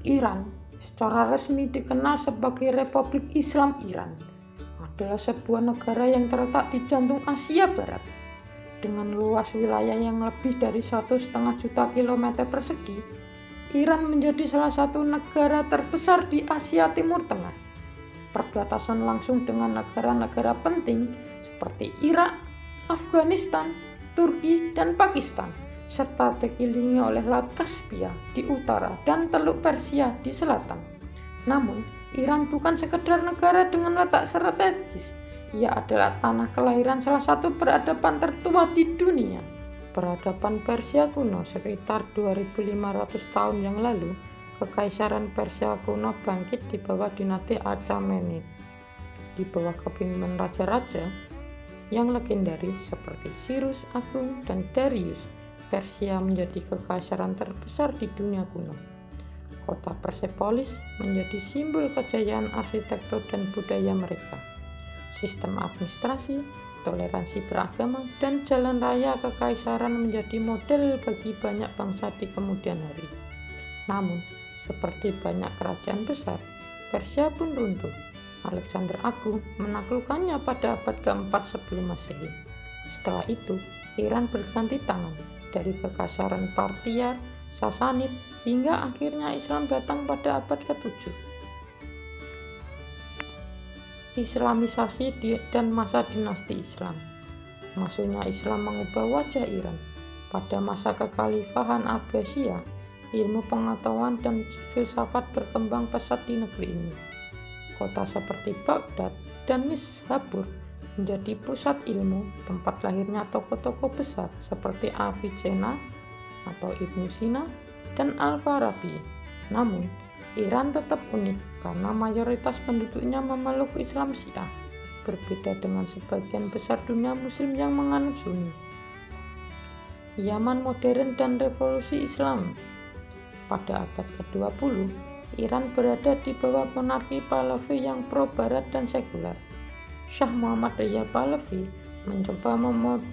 Iran, secara resmi dikenal sebagai Republik Islam Iran, adalah sebuah negara yang terletak di jantung Asia Barat. Dengan luas wilayah yang lebih dari 1,5 juta kilometer persegi, Iran menjadi salah satu negara terbesar di Asia Timur Tengah. Perbatasan langsung dengan negara-negara penting seperti Irak, Afghanistan, Turki, dan Pakistan, serta dikelilingi oleh Laut Kaspia di utara dan Teluk Persia di selatan. Namun, Iran bukan sekedar negara dengan letak strategis, ia adalah tanah kelahiran salah satu peradaban tertua di dunia. Peradaban Persia kuno sekitar 2500 tahun yang lalu, Kekaisaran Persia kuno bangkit di bawah dinasti Achaemenid. Di bawah kepemimpinan raja-raja yang legendaris seperti Cyrus Agung dan Darius, Persia menjadi kekaisaran terbesar di dunia kuno. Kota Persepolis menjadi simbol kejayaan arsitektur dan budaya mereka. Sistem administrasi, toleransi beragama, dan jalan raya kekaisaran menjadi model bagi banyak bangsa di kemudian hari. Namun, seperti banyak kerajaan besar, Persia pun runtuh. Alexander Agung menaklukkannya pada abad ke-4 sebelum Masehi. Setelah itu, Iran berganti tangan dari kekaisaran Parthia, Sasanid, hingga akhirnya Islam datang pada abad ke-7. Islamisasi dan masa dinasti Islam. Masuknya Islam mengubah wajah Iran. Pada masa kekhalifahan Abbasiyah, ilmu pengetahuan dan filsafat berkembang pesat di negeri ini. Kota seperti Baghdad dan Nishabur menjadi pusat ilmu, tempat lahirnya tokoh-tokoh besar seperti Avicenna atau Ibnu Sina dan Al-Farabi. Namun, Iran tetap unik karena mayoritas penduduknya memeluk Islam Syiah, berbeda dengan sebagian besar dunia Muslim yang menganut Sunni. Yaman modern dan revolusi Islam. Pada abad ke-20, Iran berada di bawah monarki Pahlavi yang pro-barat dan sekuler. Shah Muhammad Reza Pahlavi mencoba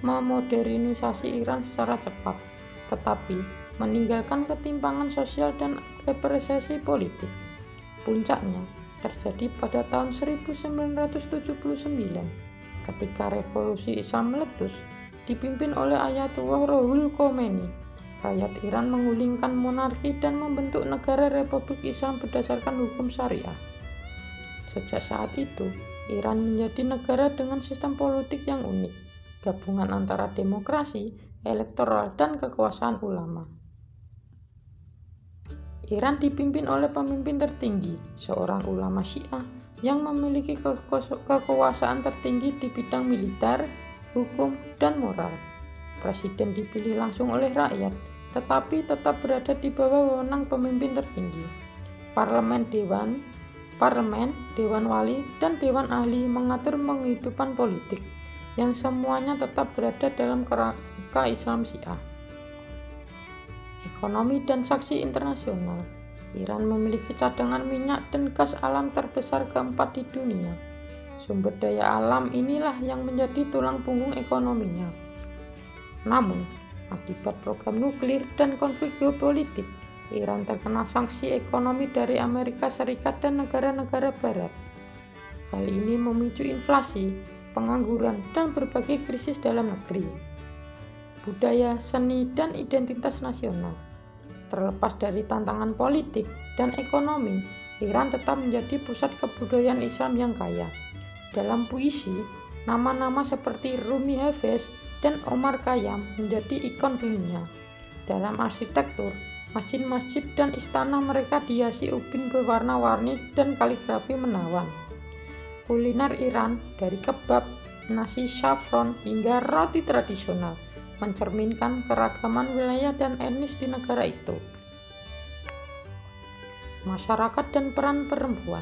memodernisasi Iran secara cepat, tetapi meninggalkan ketimpangan sosial dan represesi politik. Puncaknya terjadi pada tahun 1979 ketika revolusi Islam meletus dipimpin oleh Ayatollah Ruhullah Khomeini. Rakyat Iran menggulingkan monarki dan membentuk negara Republik Islam berdasarkan hukum syariah. Sejak saat itu, Iran menjadi negara dengan sistem politik yang unik, gabungan antara demokrasi, elektoral, dan kekuasaan ulama. Iran dipimpin oleh pemimpin tertinggi, seorang ulama Syiah yang memiliki kekuasaan tertinggi di bidang militer, hukum, dan moral. Presiden dipilih langsung oleh rakyat, tetapi tetap berada di bawah wewenang pemimpin tertinggi. Parlemen, Dewan Wali, dan Dewan Ahli mengatur penghidupan politik, yang semuanya tetap berada dalam kerangka Islam Syiah. Ekonomi dan sanksi internasional. Iran memiliki cadangan minyak dan gas alam terbesar keempat di dunia. Sumber daya alam inilah yang menjadi tulang punggung ekonominya. Namun, akibat program nuklir dan konflik geopolitik, Iran terkena sanksi ekonomi dari Amerika Serikat dan negara-negara barat. Hal ini memicu inflasi, pengangguran, dan berbagai krisis dalam negeri. Budaya, seni, dan identitas nasional. Terlepas dari tantangan politik dan ekonomi, Iran tetap menjadi pusat kebudayaan Islam yang kaya. Dalam puisi, nama-nama seperti Rumi Hafez dan Omar Khayyam menjadi ikon dunia. Dalam arsitektur, masjid-masjid dan istana mereka dihiasi ubin berwarna-warni dan kaligrafi menawan. Kuliner Iran, dari kebab, nasi saffron hingga roti tradisional, mencerminkan keragaman wilayah dan etnis di negara itu. Masyarakat dan peran perempuan.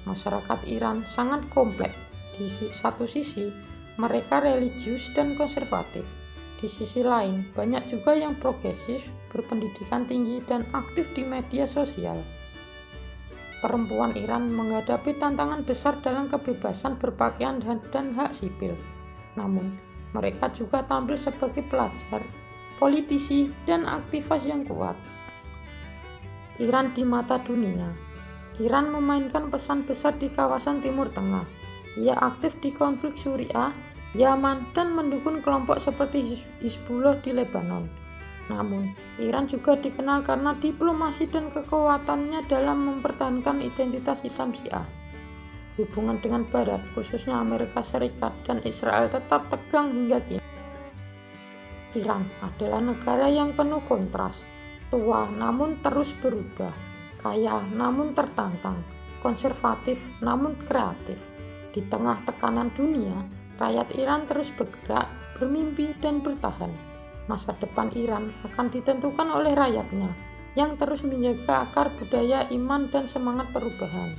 Masyarakat Iran sangat kompleks. Di satu sisi, mereka religius dan konservatif. Di sisi lain, banyak juga yang progresif, berpendidikan tinggi, dan aktif di media sosial. Perempuan Iran menghadapi tantangan besar dalam kebebasan berpakaian dan hak sipil. Namun, mereka juga tampil sebagai pelajar, politisi, dan aktivis yang kuat. Iran di mata dunia. Iran memainkan pesan besar di kawasan Timur Tengah. Ia aktif di konflik Suriah, Yaman, dan mendukung kelompok seperti Hizbullah di Lebanon. Namun, Iran juga dikenal karena diplomasi dan kekuatannya dalam mempertahankan identitas Islam Syiah. Hubungan dengan Barat, khususnya Amerika Serikat dan Israel, tetap tegang hingga kini. Iran adalah negara yang penuh kontras, tua namun terus berubah, kaya namun tertantang, konservatif namun kreatif. Di tengah tekanan dunia, rakyat Iran terus bergerak, bermimpi, dan bertahan. Masa depan Iran akan ditentukan oleh rakyatnya yang terus menjaga akar budaya, iman, dan semangat perubahan.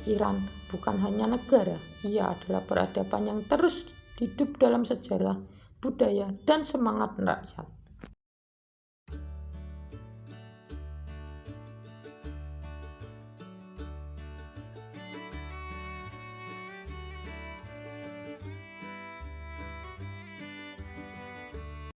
Iran bukan hanya negara, ia adalah peradaban yang terus hidup dalam sejarah, budaya, dan semangat rakyat.